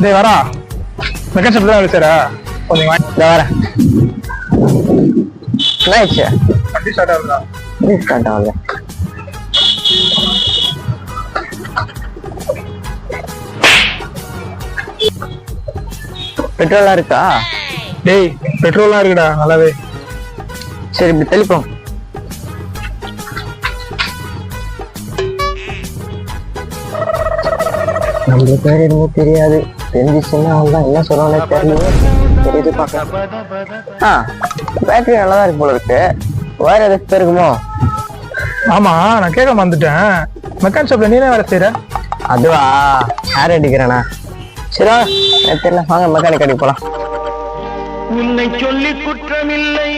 டேய் வரா மெக்கானிக் ஷாப்ல தான் சாரா கொஞ்சம் வாங்கி இந்த வரேன். என்ன ஆயிடுச்சு? வண்டி ஸ்டார்ட் ஆகுதா? ஸ்டார்ட் ஆகல. பெட்ரோலா இருக்கா? டேய் பெட்ரோல்லாம் இருக்குடா நல்லாவே. சரி இப்படி தெளிப்போம். நம்மளுக்கு பேர் எதுவும் தெரியாது. தெரிஞ்சிச்சுன்னா அவன் தான் என்ன சொல்றானே தெரியல. தெரியுது பார்க்க. பேட்டரி நல்லா தான் இருக்கு போல இருக்கு. வேற எதுக்கு இருக்குமோ? ஆமா நான் கேட்க மறந்துட்டேன். மெக்கானிக் ஷாப்ல நீனே வேலை செய்யற? அதுவா ஹேர் அடிக்கிறேண்ணா. சரி தெரியல, வாங்க மெக்கானிக் அடிக்க போலாம். உன்னை சொல்லி குற்றமில்லை.